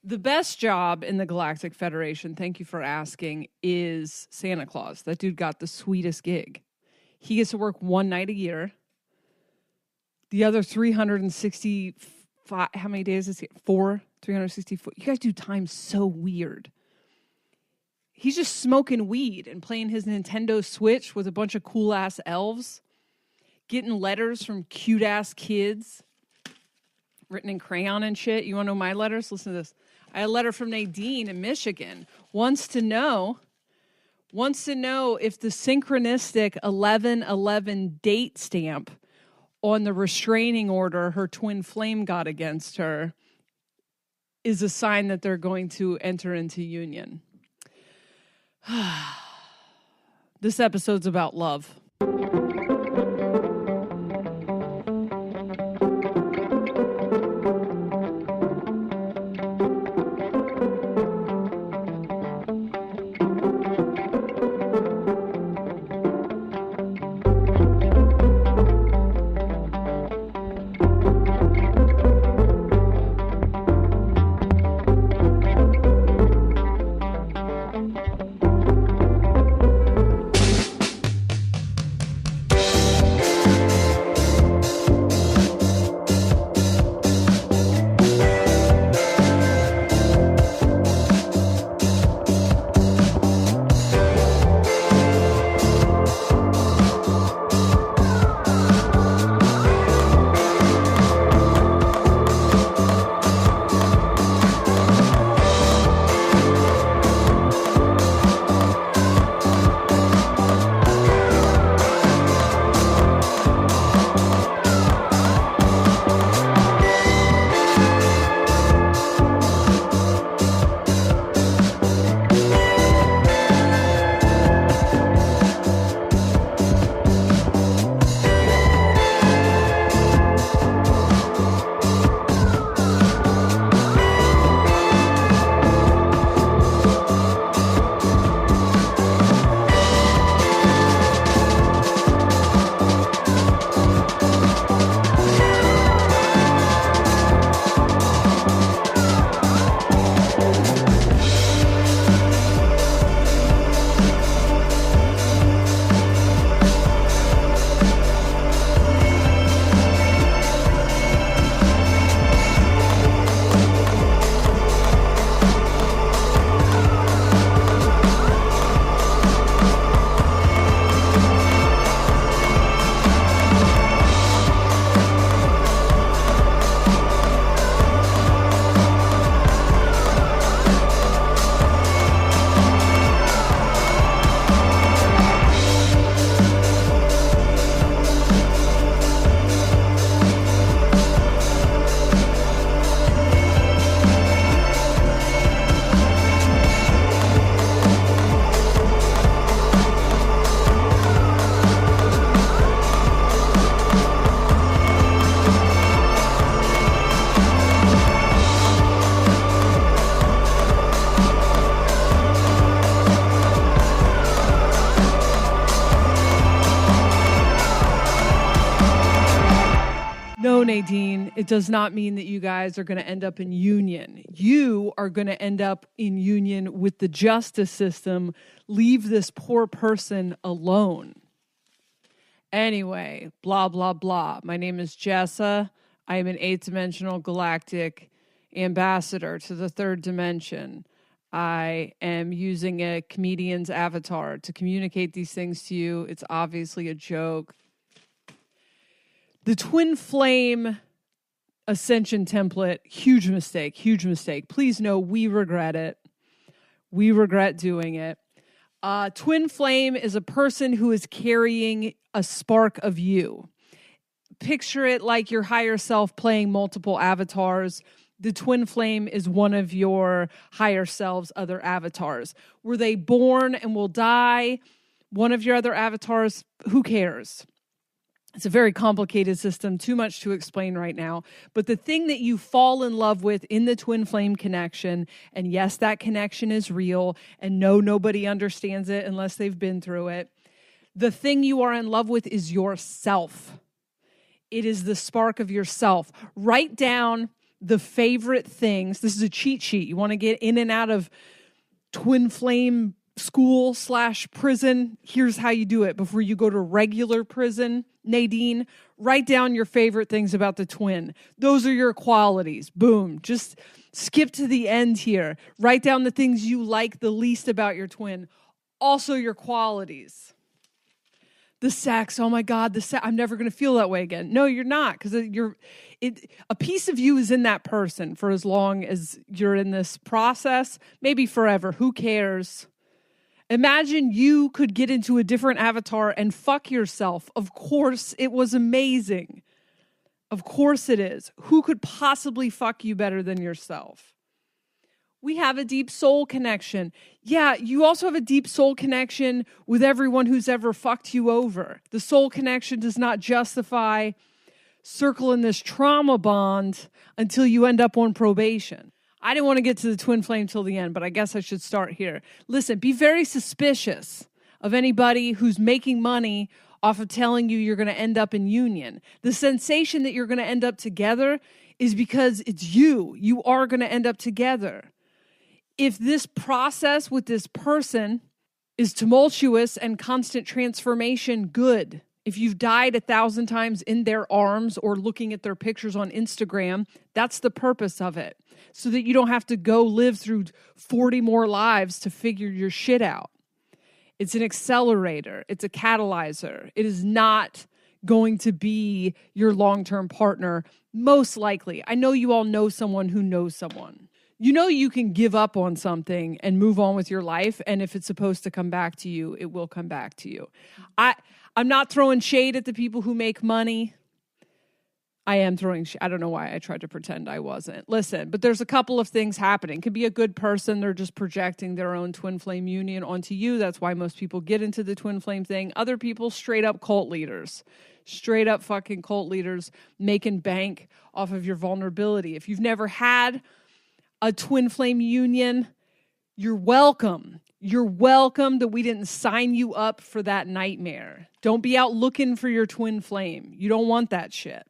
The best job in the Galactic Federation, thank you for asking, is Santa Claus. That dude got the sweetest gig. He gets to work one night a year. The other 365, how many days is it? 364. You guys do time so weird. He's just smoking weed and playing his Nintendo Switch with a bunch of cool-ass elves, getting letters from cute-ass kids written in crayon and shit. You want to know my letters? Listen to this. I had a letter from Nadine in Michigan. Wants to know if the synchronistic 11/11 date stamp on the restraining order her twin flame got against her is a sign that they're going to enter into union. This episode's about love. Nadine, it does not mean that you guys are going to end up in union. You are going to end up in union with the justice system. Leave this poor person alone. Anyway, blah, blah, blah. My name is Jessa. I am an 8th-dimensional galactic ambassador to the 3rd dimension. I am using a comedian's avatar to communicate these things to you. It's obviously a joke. The twin flame ascension template, huge mistake, huge mistake. Please know we regret it. We regret doing it. Twin flame is a person who is carrying a spark of you. Picture it like your higher self playing multiple avatars. The twin flame is one of your higher self's other avatars. Were they born and will die? One of your other avatars? Who cares? It's a very complicated system, too much to explain right now. But the thing that you fall in love with in the twin flame connection, and yes, that connection is real, and no, nobody understands it unless they've been through it. The thing you are in love with is yourself. It is the spark of yourself. Write down the favorite things. This is a cheat sheet. You want to get in and out of twin flame school/prison. Here's how you do it before you go to regular prison. Nadine, write down your favorite things about the twin. Those are your qualities. Boom. Just skip to the end here. Write down the things you like the least about your twin. Also your qualities. The sex, oh my God, the sex, I'm never going to feel that way again. No, you're not, because a piece of you is in that person for as long as you're in this process, maybe forever. Who cares? Imagine you could get into a different avatar and fuck yourself. Of course, it was amazing. Of course it is. Who could possibly fuck you better than yourself? We have a deep soul connection. Yeah, you also have a deep soul connection with everyone who's ever fucked you over. The soul connection does not justify circling this trauma bond until you end up on probation. I didn't want to get to the twin flame till the end, but I guess I should start here. Listen, be very suspicious of anybody who's making money off of telling you you're going to end up in union. The sensation that you're going to end up together is because it's you. You are going to end up together. If this process with this person is tumultuous and constant transformation, good. If you've died 1,000 times in their arms or looking at their pictures on Instagram, that's the purpose of it. So that you don't have to go live through 40 more lives to figure your shit out. It's an accelerator. It's a catalyzer. It is not going to be your long-term partner, most likely. I know you all know someone who knows someone. You know you can give up on something and move on with your life, and if it's supposed to come back to you, it will come back to you. I'm not throwing shade at the people who make money. I am throwing shade. I don't know why I tried to pretend I wasn't. Listen, but there's a couple of things happening. Could be a good person. They're just projecting their own twin flame union onto you. That's why most people get into the twin flame thing. Other people, straight up cult leaders. Straight up fucking cult leaders making bank off of your vulnerability. If you've never had a twin flame union, you're welcome. You're welcome that we didn't sign you up for that nightmare. Don't be out looking for your twin flame. You don't want that shit.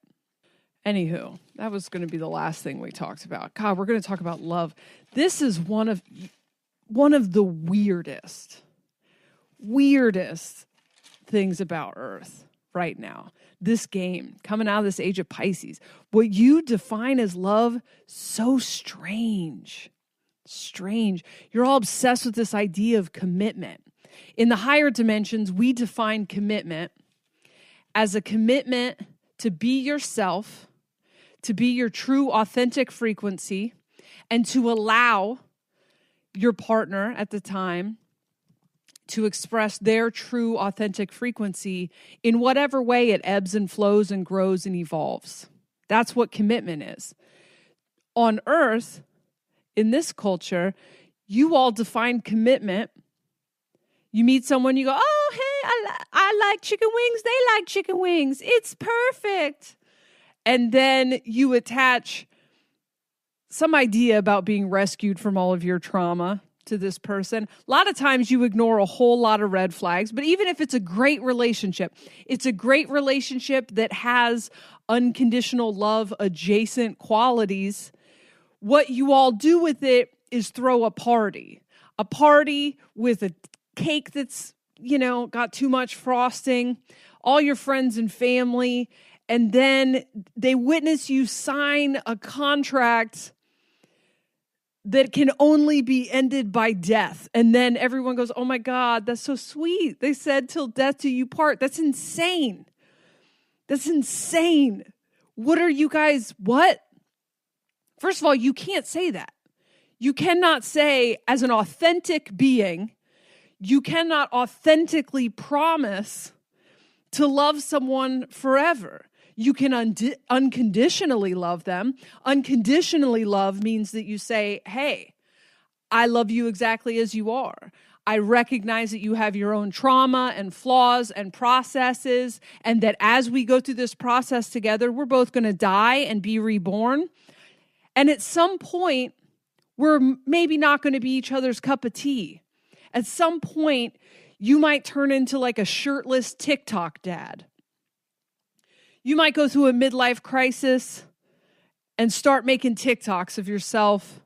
Anywho, that was going to be the last thing we talked about. God, we're going to talk about love. This is one of the weirdest things about Earth right now. This game, coming out of this age of Pisces, what you define as love, so strange. Strange. You're all obsessed with this idea of commitment. In the higher dimensions, we define commitment as a commitment to be yourself, to be your true authentic frequency, and to allow your partner at the time to express their true authentic frequency in whatever way it ebbs and flows and grows and evolves. That's what commitment is. On Earth, in this culture, you all define commitment. You meet someone, you go, oh, hey, I like chicken wings. They like chicken wings. It's perfect. And then you attach some idea about being rescued from all of your trauma to this person. A lot of times you ignore a whole lot of red flags, but even if it's a great relationship, it's a great relationship that has unconditional love adjacent qualities. What you all do with it is throw a party with a cake that's, got too much frosting, all your friends and family, and then they witness you sign a contract that can only be ended by death. And then everyone goes, oh my God, that's so sweet. They said till death do you part. That's insane. That's insane. What are you guys, what? First of all, you can't say that. You cannot say, as an authentic being, you cannot authentically promise to love someone forever. You can unconditionally love them. Unconditionally love means that you say, hey, I love you exactly as you are. I recognize that you have your own trauma and flaws and processes, and that as we go through this process together, we're both going to die and be reborn. And at some point, we're maybe not going to be each other's cup of tea. At some point, you might turn into like a shirtless TikTok dad. You might go through a midlife crisis and start making TikToks of yourself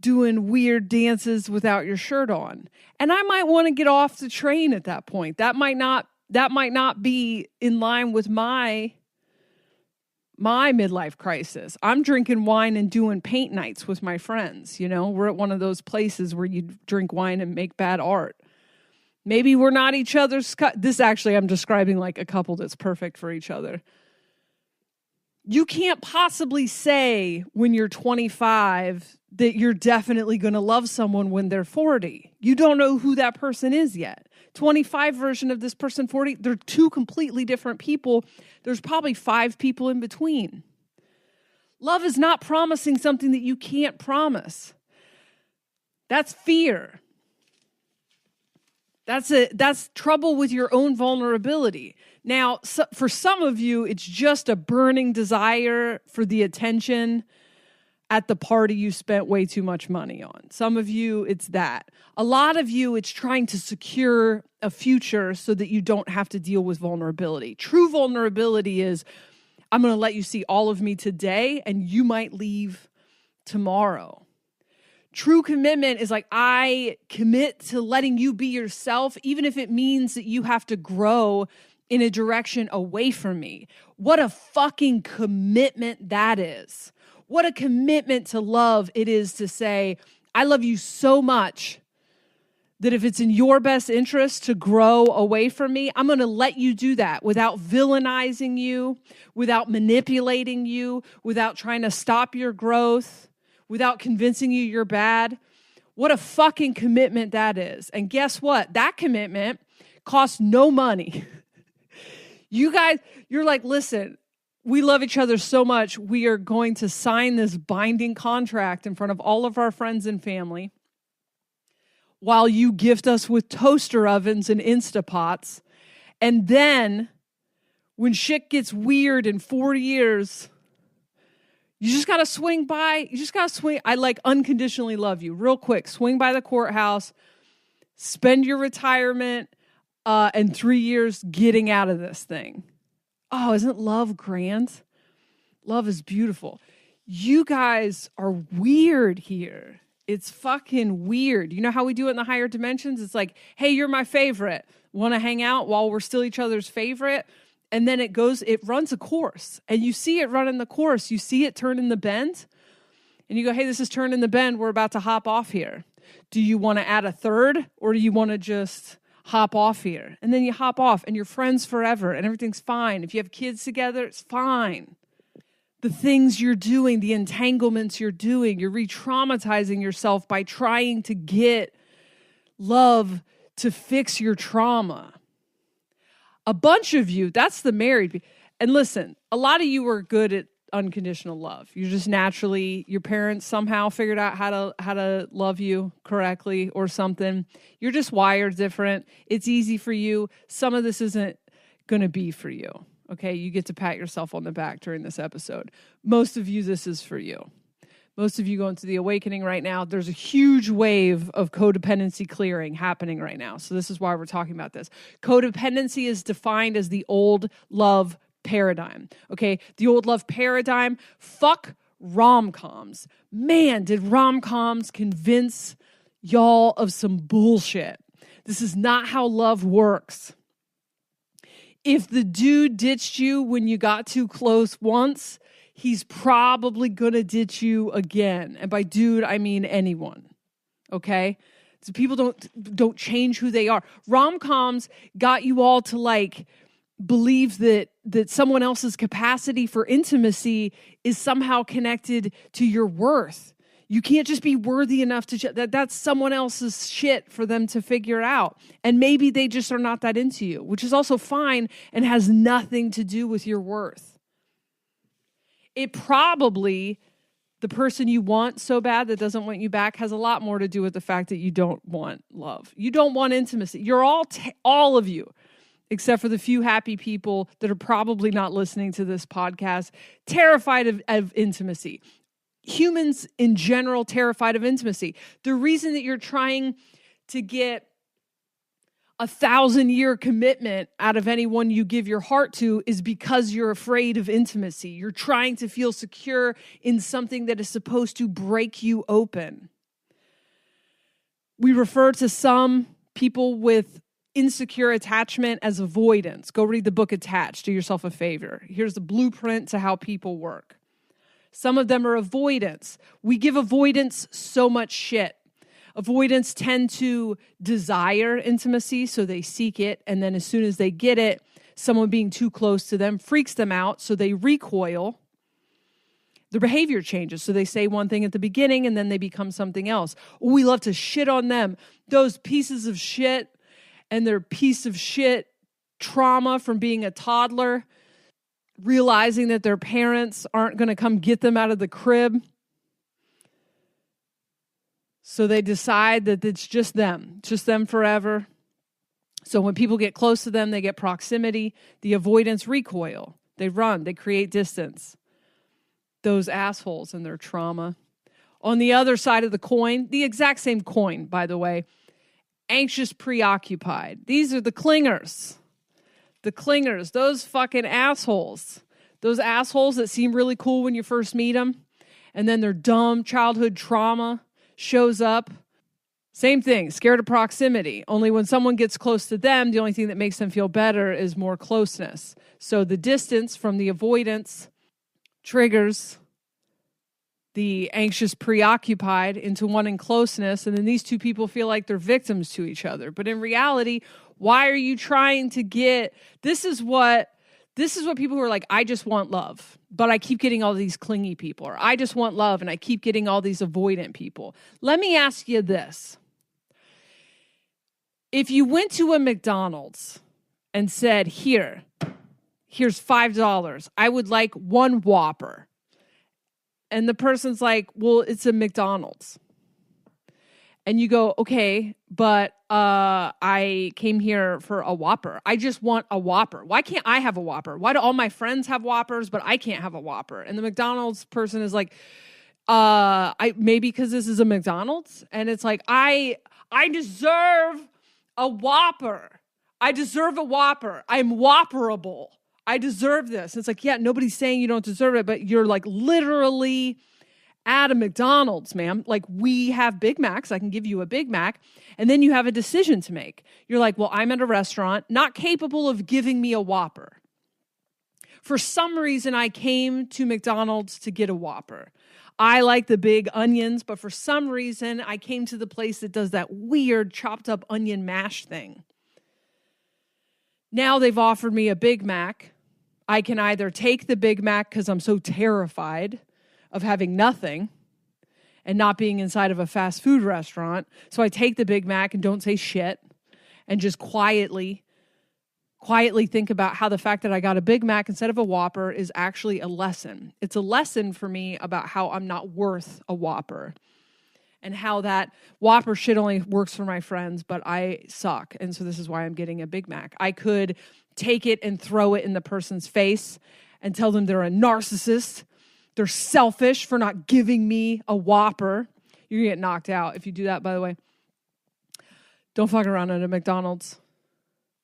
doing weird dances without your shirt on. And I might want to get off the train at that point. That might not be in line with my midlife crisis. I'm drinking wine and doing paint nights with my friends. We're at one of those places where you drink wine and make bad art. Maybe we're not each other's this actually, I'm describing like a couple that's perfect for each other. You can't possibly say when you're 25 that you're definitely going to love someone when they're 40. You don't know who that person is yet. 25 version of this person, 40, they're two completely different people. There's probably 5 people in between. Love is not promising something that you can't promise. That's fear. That's trouble with your own vulnerability. Now, for some of you, it's just a burning desire for the attention at the party you spent way too much money on. Some of you, it's that. A lot of you, it's trying to secure a future so that you don't have to deal with vulnerability. True vulnerability is, I'm going to let you see all of me today, and you might leave tomorrow. True commitment is like, I commit to letting you be yourself, even if it means that you have to grow in a direction away from me. What a fucking commitment that is. What a commitment to love it is to say, I love you so much that if it's in your best interest to grow away from me, I'm going to let you do that without villainizing you, without manipulating you, without trying to stop your growth, without convincing you you're bad. What a fucking commitment that is. And guess what? That commitment costs no money. You guys, you're like, listen, we love each other so much, we are going to sign this binding contract in front of all of our friends and family while you gift us with toaster ovens and Instapots. And then when shit gets weird in 4 years, you just got to swing by. You just got to swing. I like unconditionally love you. Real quick, swing by the courthouse, spend your retirement and 3 years getting out of this thing. Oh, isn't love grand? Love is beautiful. You guys are weird here. It's fucking weird. You know how we do it in the higher dimensions? It's like, hey, you're my favorite. Want to hang out while we're still each other's favorite? And then it runs a course. And you see it running the course. You see it turn in the bend. And you go, hey, this is turning the bend. We're about to hop off here. Do you want to add a third? Or do you want to just hop off here? And then you hop off and you're friends forever and everything's fine. If you have kids together, it's fine. The things you're doing, the entanglements you're doing, you're re-traumatizing yourself by trying to get love to fix your trauma. A bunch of you, that's the married people. And listen, a lot of you are good at unconditional love. You're just naturally, your parents somehow figured out how to love you correctly or something. You're just wired different. It's easy for you. Some of this isn't going to be for you. Okay, you get to pat yourself on the back during this episode. Most of you, this is for you. Most of you going through the awakening right now. There's a huge wave of codependency clearing happening right now. So this is why we're talking about this. Codependency is defined as the old love paradigm. Okay, the old love paradigm. Fuck rom-coms. Man, did rom-coms convince y'all of some bullshit. This is not how love works. If the dude ditched you when you got too close once, he's probably going to ditch you again. And by dude, I mean anyone. Okay? So people don't change who they are. Rom-coms got you all to like believe that someone else's capacity for intimacy is somehow connected to your worth. You can't just be worthy enough that's someone else's shit for them to figure out. And maybe they just are not that into you, which is also fine and has nothing to do with your worth. It probably, the person you want so bad that doesn't want you back has a lot more to do with the fact that you don't want love. You don't want intimacy. You're all of you, except for the few happy people that are probably not listening to this podcast, terrified of intimacy. Humans in general terrified of intimacy. The reason that you're trying to get 1,000-year commitment out of anyone you give your heart to is because you're afraid of intimacy. You're trying to feel secure in something that is supposed to break you open. We refer to some people with insecure attachment as avoidance. Go read the book Attached. Do yourself a favor. Here's the blueprint to how people work. Some of them are avoidance. We give avoidance so much shit. Avoidants tend to desire intimacy, so they seek it, and then as soon as they get it, someone being too close to them freaks them out, so they recoil. Their behavior changes, so they say one thing at the beginning, and then they become something else. We love to shit on them. Those pieces of shit and their piece of shit trauma from being a toddler, realizing that their parents aren't going to come get them out of the crib. So they decide that it's just them forever. So when people get close to them, they get proximity. The avoidants recoil. They run. They create distance. Those assholes and their trauma. On the other side of the coin, the exact same coin, by the way, anxious, preoccupied. These are the clingers. The clingers, those fucking assholes. Those assholes that seem really cool when you first meet them, and then their dumb childhood trauma shows up. Same thing, scared of proximity. Only when someone gets close to them, the only thing that makes them feel better is more closeness. So the distance from the avoidance triggers the anxious, preoccupied into wanting closeness, and then these two people feel like they're victims to each other. But in reality, why are you trying to get... This is what people who are like, I just want love, but I keep getting all these clingy people. Or I just want love, and I keep getting all these avoidant people. Let me ask you this. If you went to a McDonald's and said, here's $5. I would like one Whopper. And the person's like, well, it's a McDonald's. And you go, okay, but I came here for a Whopper. I just want a Whopper. Why can't I have a Whopper? Why do all my friends have Whoppers, but I can't have a Whopper? And the McDonald's person is like, maybe because this is a McDonald's. And it's like, I deserve a Whopper. I deserve a Whopper. I'm Whopperable. I deserve this. It's like, yeah, nobody's saying you don't deserve it, but you're like literally at a McDonald's, ma'am. Like, we have Big Macs. I can give you a Big Mac. And then you have a decision to make. You're like, well, I'm at a restaurant not capable of giving me a Whopper. For some reason, I came to McDonald's to get a Whopper. I like the big onions, but for some reason, I came to the place that does that weird chopped up onion mash thing. Now they've offered me a Big Mac. I can either take the Big Mac because I'm so terrified of having nothing and not being inside of a fast food restaurant. So I take the Big Mac and don't say shit and just quietly think about how the fact that I got a Big Mac instead of a Whopper is actually a lesson. It's a lesson for me about how I'm not worth a Whopper and how that Whopper shit only works for my friends, but I suck. And so this is why I'm getting a Big Mac. I could take it and throw it in the person's face and tell them they're a narcissist. They're selfish for not giving me a Whopper. You're going to get knocked out if you do that, by the way. Don't fuck around at a McDonald's.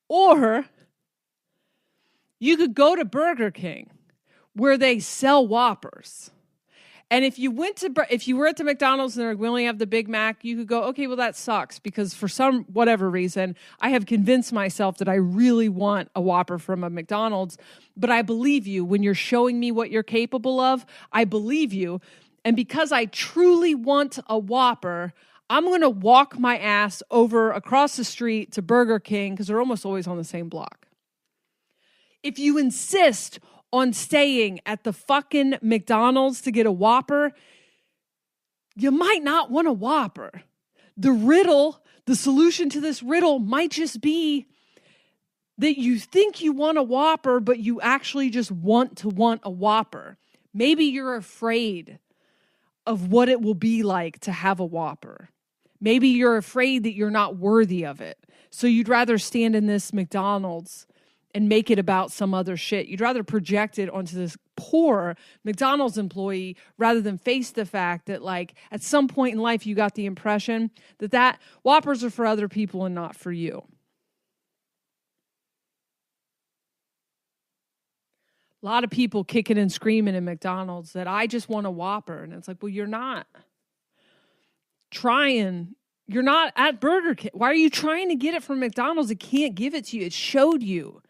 Or you could go to Burger King where they sell Whoppers. And if you were at the McDonald's and they're like, we only have the Big Mac, you could go, okay, well, that sucks because for some whatever reason, I have convinced myself that I really want a Whopper from a McDonald's. But I believe you when you're showing me what you're capable of. I believe you. And because I truly want a Whopper, I'm going to walk my ass over across the street to Burger King because they're almost always on the same block. If you insist on staying at the fucking McDonald's to get a Whopper, you might not want a Whopper. The solution to this riddle might just be that you think you want a Whopper, but you actually just want a Whopper. Maybe you're afraid of what it will be like to have a Whopper. Maybe you're afraid that you're not worthy of it. So you'd rather stand in this McDonald's and make it about some other shit. You'd rather project it onto this poor McDonald's employee rather than face the fact that, like, at some point in life you got the impression that Whoppers are for other people and not for you. A lot of people kicking and screaming in McDonald's that I just want a Whopper. And it's like, well, you're not trying. You're not at Burger King. Why are you trying to get it from McDonald's? It can't give it to you. It showed you.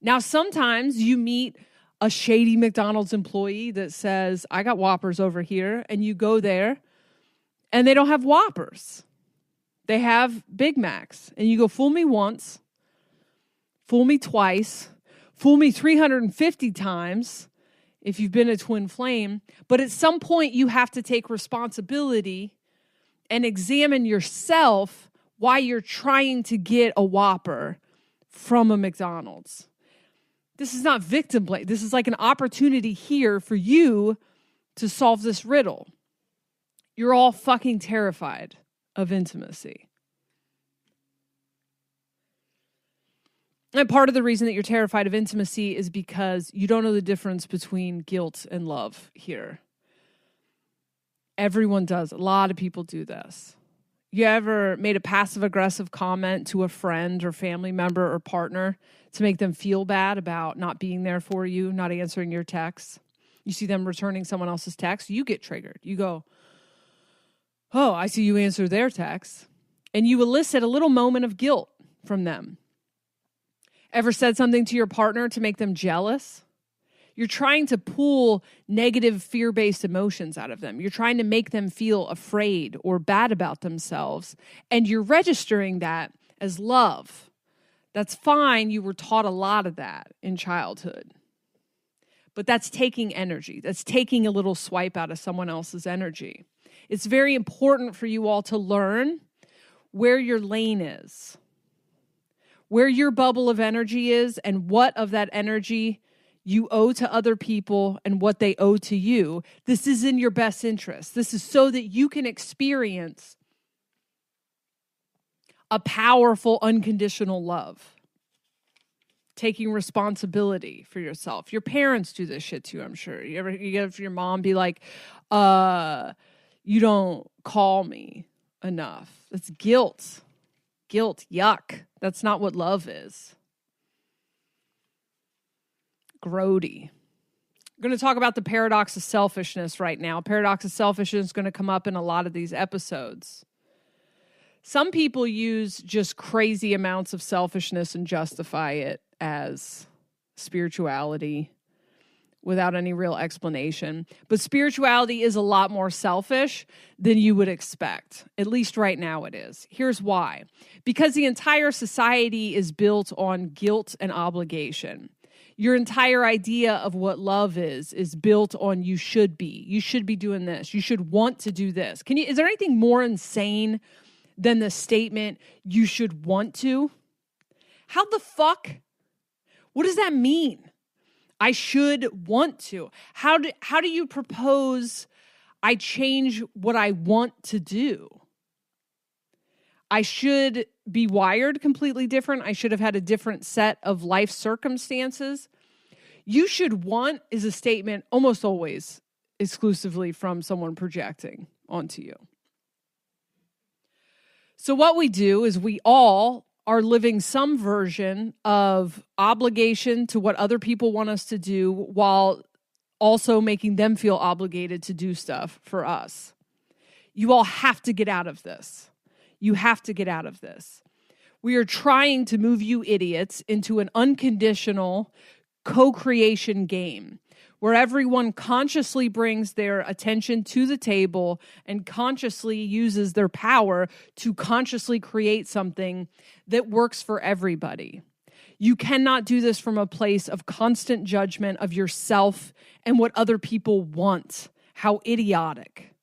Now, sometimes you meet a shady McDonald's employee that says, I got Whoppers over here. And you go there and they don't have Whoppers. They have Big Macs. And you go, fool me once, fool me twice, fool me 350 times if you've been a twin flame. But at some point, you have to take responsibility and examine yourself why you're trying to get a Whopper from a McDonald's. This is not victim blame. This is like an opportunity here for you to solve this riddle. You're all fucking terrified of intimacy. And part of the reason that you're terrified of intimacy is because you don't know the difference between guilt and love here. Everyone does. A lot of people do this. You ever made a passive-aggressive comment to a friend or family member or partner to make them feel bad about not being there for you, not answering your texts? You see them returning someone else's text, you get triggered. You go, oh, I see you answer their text. And you elicit a little moment of guilt from them. Ever said something to your partner to make them jealous? You're trying to pull negative fear-based emotions out of them. You're trying to make them feel afraid or bad about themselves. And you're registering that as love. That's fine. You were taught a lot of that in childhood. But that's taking energy. That's taking a little swipe out of someone else's energy. It's very important for you all to learn where your lane is, where your bubble of energy is, and what of that energy you owe to other people and what they owe to you. This is in your best interest. This is so that you can experience a powerful, unconditional love. Taking responsibility for yourself. Your parents do this shit too, I'm sure. You get your mom be like, you don't call me enough. That's guilt. Guilt, yuck. That's not what love is. Grody. I'm going to talk about the paradox of selfishness right now. Paradox of selfishness is going to come up in a lot of these episodes. Some people use just crazy amounts of selfishness and justify it as spirituality without any real explanation. But spirituality is a lot more selfish than you would expect. At least right now it is. Here's why. Because the entire society is built on guilt and obligation. Your entire idea of what love is built on you should be. You should be doing this. You should want to do this. Is there anything more insane than the statement, you should want to? How the fuck? What does that mean? I should want to. How do you propose I change what I want to do? I should be wired completely different. I should have had a different set of life circumstances. You should want is a statement almost always exclusively from someone projecting onto you. So what we do is we all are living some version of obligation to what other people want us to do while also making them feel obligated to do stuff for us. You all have to get out of this. You have to get out of this. We are trying to move you idiots into an unconditional co-creation game where everyone consciously brings their attention to the table and consciously uses their power to consciously create something that works for everybody. You cannot do this from a place of constant judgment of yourself and what other people want. How idiotic.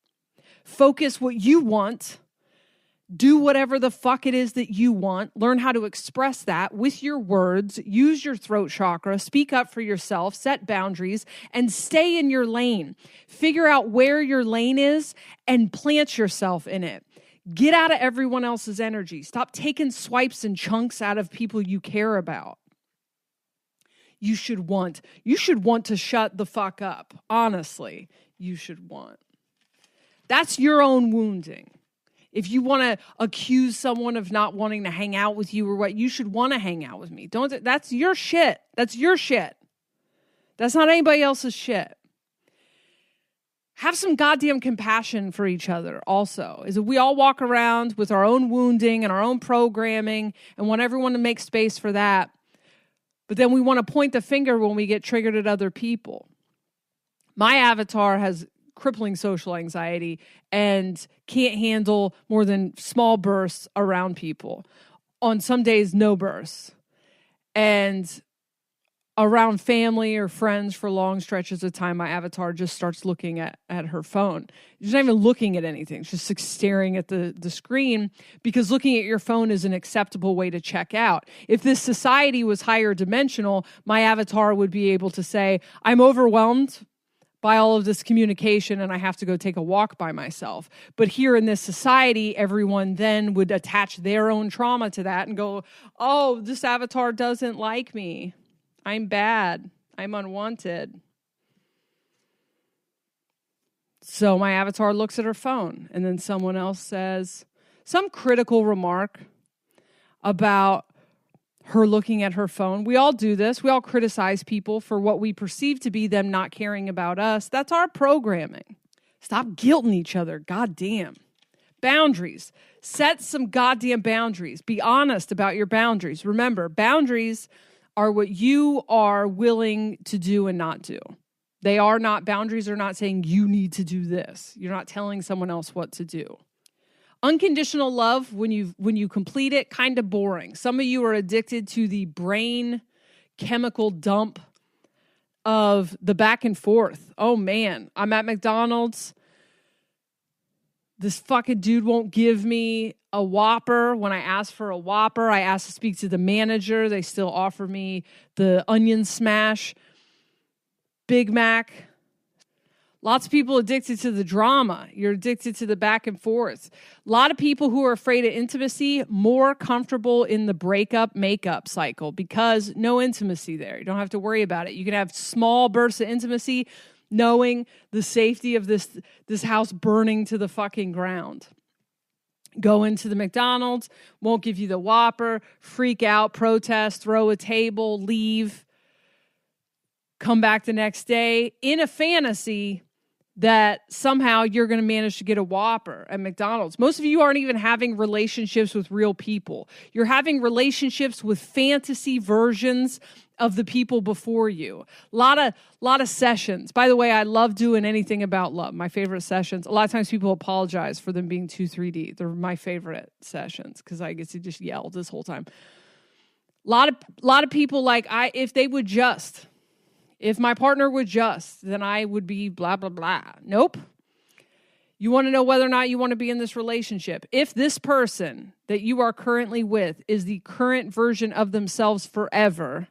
Focus what you want. Do whatever the fuck it is that you want. Learn how to express that with your words. Use your throat chakra. Speak up for yourself. Set boundaries and stay in your lane. Figure out where your lane is and plant yourself in it. Get out of everyone else's energy. Stop taking swipes and chunks out of people you care about. You should want to shut the fuck up. Honestly, you should want. That's your own wounding. If you want to accuse someone of not wanting to hang out with you or what, you should want to hang out with me. That's your shit. That's your shit. That's not anybody else's shit. Have some goddamn compassion for each other also. Is that we all walk around with our own wounding and our own programming and want everyone to make space for that. But then we want to point the finger when we get triggered at other people. My avatar has crippling social anxiety and can't handle more than small bursts around people. On some days, no bursts. And around family or friends for long stretches of time, my avatar just starts looking at her phone. She's not even looking at anything. She's just like staring at the screen, because looking at your phone is an acceptable way to check out. If this society was higher dimensional, my avatar would be able to say, I'm overwhelmed by all of this communication and I have to go take a walk by myself. But here in this society, everyone then would attach their own trauma to that and go, oh, this avatar doesn't like me. I'm bad. I'm unwanted. So my avatar looks at her phone, and then someone else says some critical remark about her looking at her phone. We all do this. We all criticize people for what we perceive to be them not caring about us. That's our programming. Stop guilting each other. God damn. Boundaries. Set some goddamn boundaries. Be honest about your boundaries. Remember, boundaries are what you are willing to do and not do. They are not, boundaries are not saying you need to do this. You're not telling someone else what to do. Unconditional love, when you complete it, kind of boring. Some of you are addicted to the brain chemical dump of the back and forth. Oh man, I'm at McDonald's. This fucking dude won't give me a Whopper. When I ask for a Whopper, I ask to speak to the manager. They still offer me the onion smash Big Mac. Lots of people addicted to the drama. You're addicted to the back and forth. A lot of people who are afraid of intimacy, more comfortable in the breakup makeup cycle because no intimacy there. You don't have to worry about it. You can have small bursts of intimacy knowing the safety of this house burning to the fucking ground. Go into the McDonald's, won't give you the Whopper, freak out, protest, throw a table, leave, come back the next day in a fantasy that somehow you're going to manage to get a Whopper at McDonald's. Most of you aren't even having relationships with real people. You're having relationships with fantasy versions of the people before you. A lot of sessions. By the way, I love doing anything about love. My favorite sessions. A lot of times people apologize for them being too 3D. They're my favorite sessions because I get to just yell this whole time. A lot of people like, if my partner would just, then I would be blah, blah, blah. Nope. You want to know whether or not you want to be in this relationship. If this person that you are currently with is the current version of themselves forever,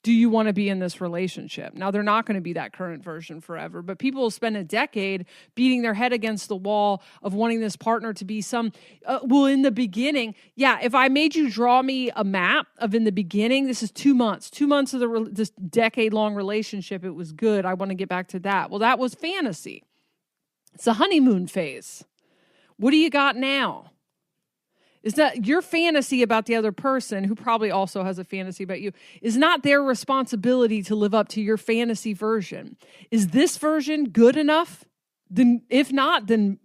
do you want to be in this relationship? Now, they're not going to be that current version forever, but people will spend a decade beating their head against the wall of wanting this partner to be in the beginning. Yeah, if I made you draw me a map of in the beginning, this is 2 months. 2 months of this decade-long relationship, it was good. I want to get back to that. Well, that was fantasy. It's the honeymoon phase. What do you got now? Is that your fantasy about the other person, who probably also has a fantasy about you, is not their responsibility to live up to your fantasy version. Is this version good enough? Then, if not, then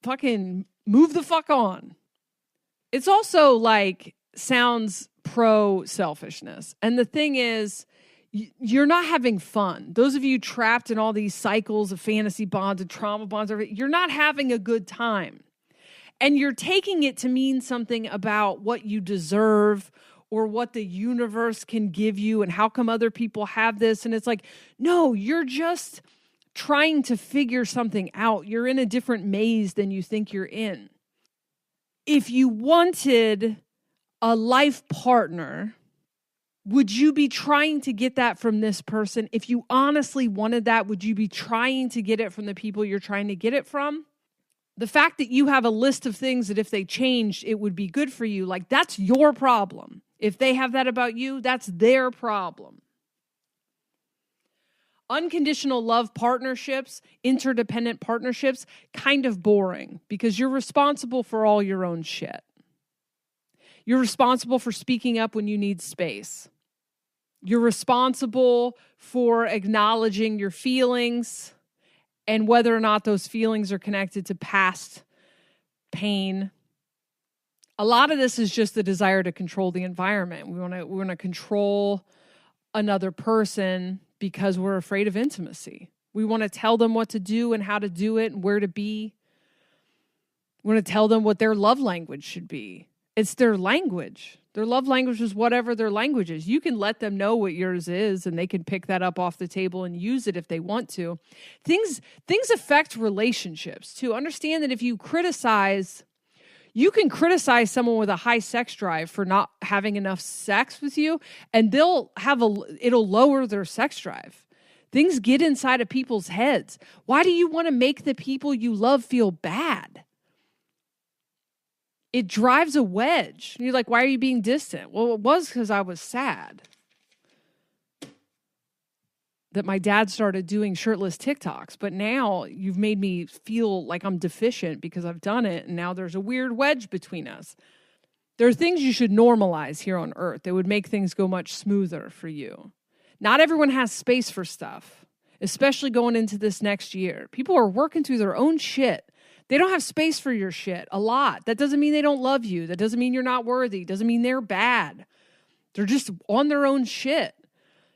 fucking move the fuck on. It's also like sounds pro-selfishness. And the thing is, you're not having fun. Those of you trapped in all these cycles of fantasy bonds and trauma bonds, you're not having a good time. And you're taking it to mean something about what you deserve or what the universe can give you and how come other people have this. And it's like, no, you're just trying to figure something out. You're in a different maze than you think you're in. If you wanted a life partner, would you be trying to get that from this person? If you honestly wanted that, would you be trying to get it from the people you're trying to get it from? The fact that you have a list of things that if they changed, it would be good for you, like that's your problem. If they have that about you, that's their problem. Unconditional love partnerships, interdependent partnerships, kind of boring because you're responsible for all your own shit. You're responsible for speaking up when you need space. You're responsible for acknowledging your feelings and whether or not those feelings are connected to past pain. A lot of this is just the desire to control the environment. We want to control another person because we're afraid of intimacy. We want to tell them what to do and how to do it and where to be. We want to tell them what their love language should be. It's their language. Their love language is whatever their language is. You can let them know what yours is, and they can pick that up off the table and use it if they want to. Things affect relationships too. Understand that if you criticize, you can criticize someone with a high sex drive for not having enough sex with you, and it'll lower their sex drive. Things get inside of people's heads. Why do you want to make the people you love feel bad? It drives a wedge. You're like, why are you being distant? Well, it was because I was sad that my dad started doing shirtless TikToks. But now you've made me feel like I'm deficient because I've done it. And now there's a weird wedge between us. There are things you should normalize here on earth that would make things go much smoother for you. Not everyone has space for stuff, especially going into this next year. People are working through their own shit. They don't have space for your shit a lot. That doesn't mean they don't love you. That doesn't mean you're not worthy. Doesn't mean they're bad. They're just on their own shit.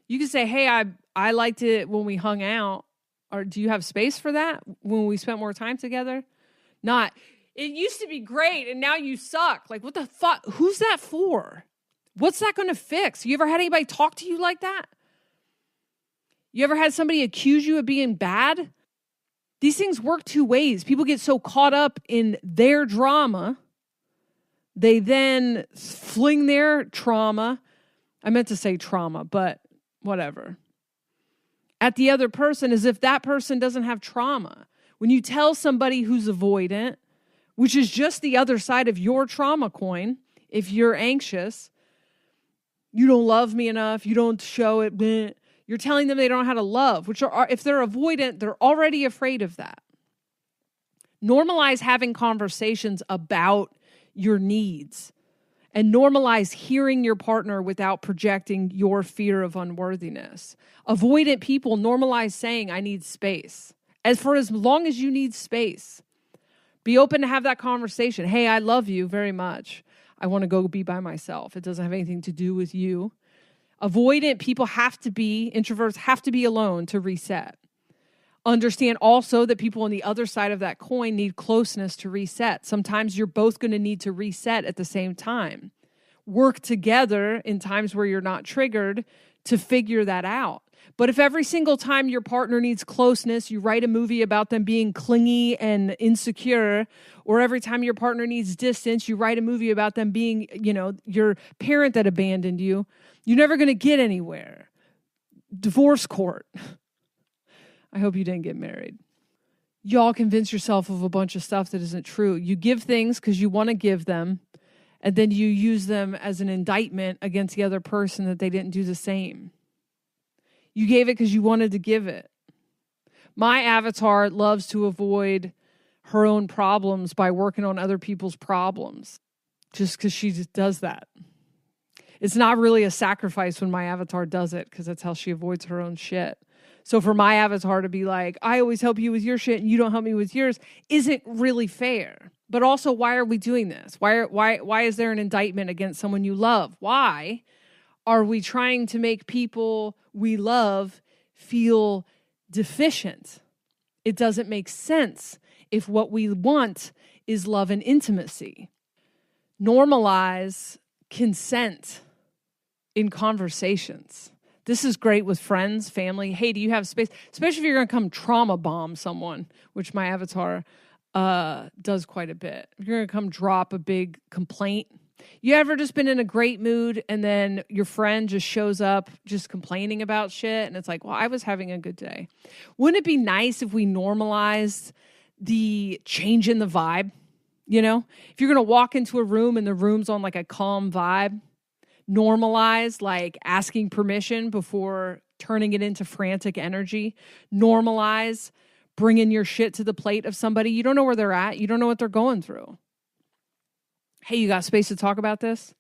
You can say, hey, I liked it when we hung out. Or do you have space for that when we spent more time together? Not, it used to be great and now you suck. Like, what the fuck? Who's that for? What's that going to fix? You ever had anybody talk to you like that? You ever had somebody accuse you of being bad? These things work two ways. People get so caught up in their drama, they then fling their trauma. I meant to say trauma, but whatever. At the other person as if that person doesn't have trauma. When you tell somebody who's avoidant, which is just the other side of your trauma coin, if you're anxious, you don't love me enough, you don't show it, bleh. You're telling them they don't know how to love, which are, if they're avoidant, they're already afraid of that. Normalize having conversations about your needs and normalize hearing your partner without projecting your fear of unworthiness. Avoidant people normalize saying, I need space. For as long as you need space, be open to have that conversation. Hey, I love you very much. I want to go be by myself. It doesn't have anything to do with you. Avoidant people introverts have to be alone to reset. Understand also that people on the other side of that coin need closeness to reset. Sometimes you're both going to need to reset at the same time. Work together in times where you're not triggered to figure that out. But if every single time your partner needs closeness, you write a movie about them being clingy and insecure, or every time your partner needs distance, you write a movie about them being, your parent that abandoned you, you're never going to get anywhere. Divorce court. I hope you didn't get married. Y'all convince yourself of a bunch of stuff that isn't true. You give things because you want to give them, and then you use them as an indictment against the other person that they didn't do the same. You gave it because you wanted to give it. My avatar loves to avoid her own problems by working on other people's problems, just because she just does that. It's not really a sacrifice when my avatar does it, because that's how she avoids her own shit. So for my avatar to be like, I always help you with your shit and you don't help me with yours, isn't really fair. But also, why are we doing this? Why is there an indictment against someone you love? Why are we trying to make people we love feel deficient? It doesn't make sense if what we want is love and intimacy. Normalize consent in conversations. This is great with friends, family. Hey, do you have space? Especially if you're going to come trauma bomb someone, which my avatar does quite a bit. If you're going to come drop a big complaint. You ever just been in a great mood and then your friend just shows up just complaining about shit and it's like, well, I was having a good day. Wouldn't it be nice if we normalized the change in the vibe? If you're going to walk into a room and the room's on like a calm vibe, normalize like asking permission before turning it into frantic energy. Normalize bringing your shit to the plate of somebody. You don't know where they're at. You don't know what they're going through. Hey, you got space to talk about this?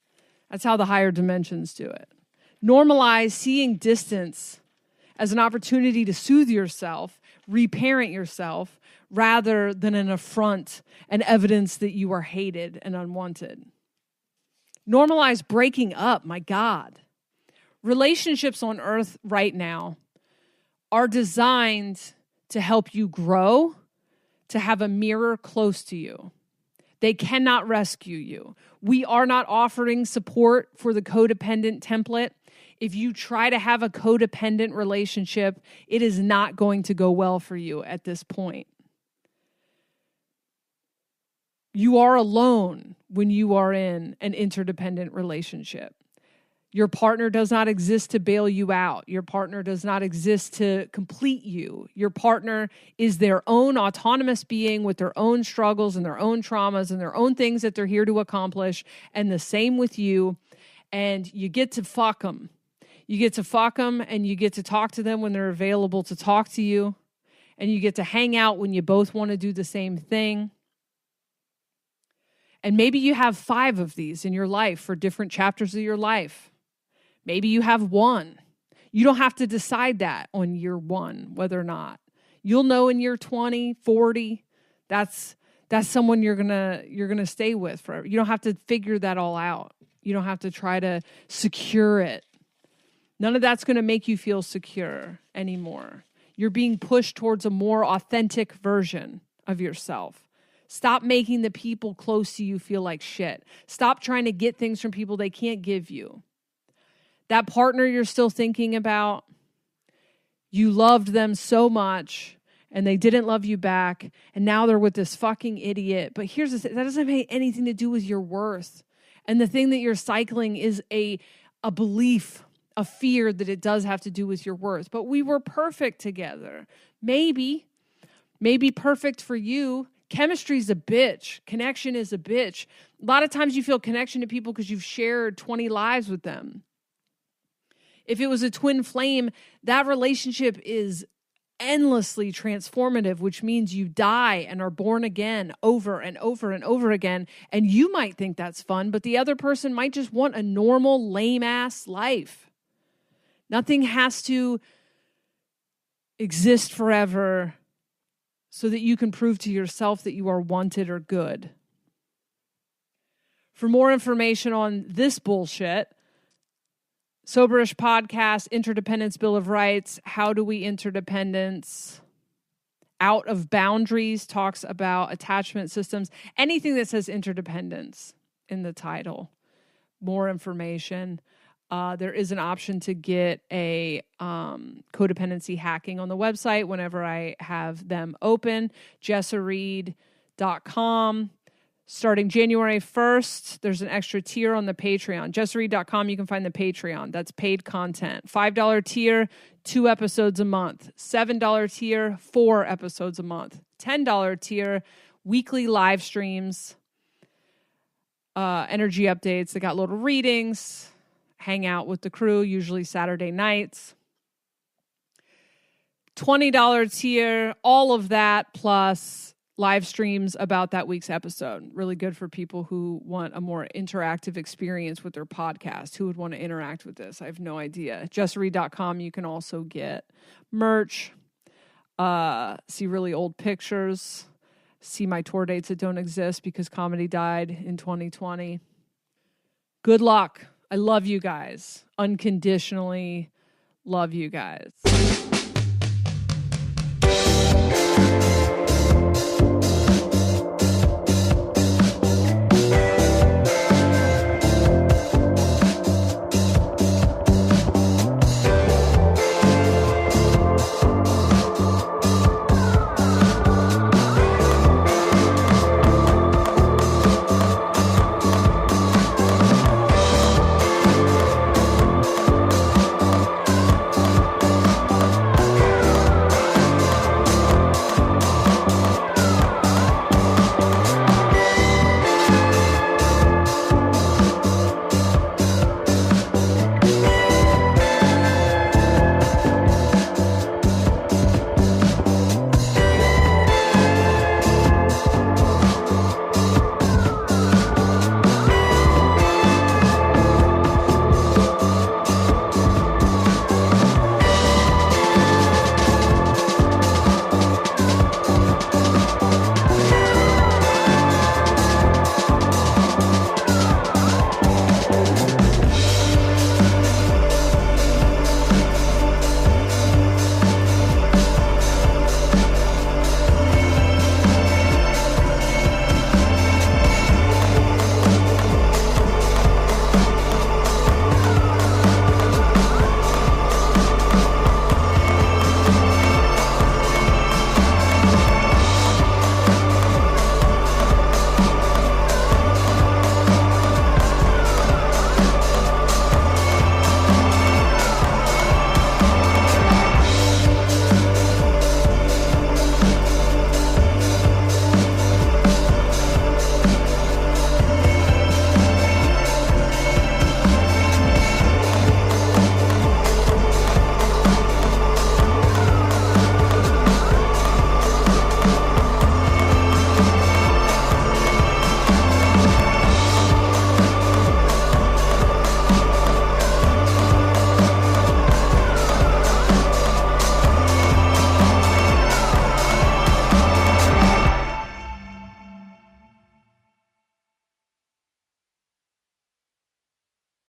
That's how the higher dimensions do it. Normalize seeing distance as an opportunity to soothe yourself, reparent yourself, rather than an affront and evidence that you are hated and unwanted. Normalize breaking up, my God. Relationships on earth right now are designed to help you grow, to have a mirror close to you. They cannot rescue you. We are not offering support for the codependent template. If you try to have a codependent relationship, it is not going to go well for you at this point. You are alone when you are in an interdependent relationship. Your partner does not exist to bail you out. Your partner does not exist to complete you. Your partner is their own autonomous being with their own struggles and their own traumas and their own things that they're here to accomplish. And the same with you. And you get to fuck them. You get to fuck them and you get to talk to them when they're available to talk to you. And you get to hang out when you both want to do the same thing. And maybe you have 5 of these in your life for different chapters of your life. Maybe you have 1. You don't have to decide that on year 1, whether or not. You'll know in year 20, 40, that's someone you're gonna stay with forever. You don't have to figure that all out. You don't have to try to secure it. None of that's going to make you feel secure anymore. You're being pushed towards a more authentic version of yourself. Stop making the people close to you feel like shit. Stop trying to get things from people they can't give you. That partner you're still thinking about, you loved them so much and they didn't love you back and now they're with this fucking idiot. But here's the thing, that doesn't have anything to do with your worth. And the thing that you're cycling is a belief, a fear that it does have to do with your worth. But we were perfect together. Maybe perfect for you. Chemistry is a bitch. Connection is a bitch. A lot of times you feel connection to people because you've shared 20 lives with them. If it was a twin flame, that relationship is endlessly transformative, which means you die and are born again over and over and over again. And you might think that's fun, but the other person might just want a normal, lame-ass life. Nothing has to exist forever so that you can prove to yourself that you are wanted or good. For more information on this bullshit, Soberish Podcast, Interdependence Bill of Rights, How Do We Interdependence, Out of Boundaries talks about attachment systems, anything that says interdependence in the title. More information. There is an option to get a codependency hacking on the website whenever I have them open, jessareed.com. Starting January 1st, there's an extra tier on the Patreon. jessareed.com, you can find the Patreon. That's paid content. $5 tier, 2 episodes a month. $7 tier, 4 episodes a month. $10 tier, weekly live streams, energy updates. They got little readings, hang out with the crew, usually Saturday nights. $20 tier, all of that plus live streams about that week's episode. Really good for people who want a more interactive experience with their podcast. Who would want to interact with this? I have no idea. jessareed.com, you can also get merch, see really old pictures, see my tour dates that don't exist because comedy died in 2020. Good luck. I love you guys. Unconditionally love you guys.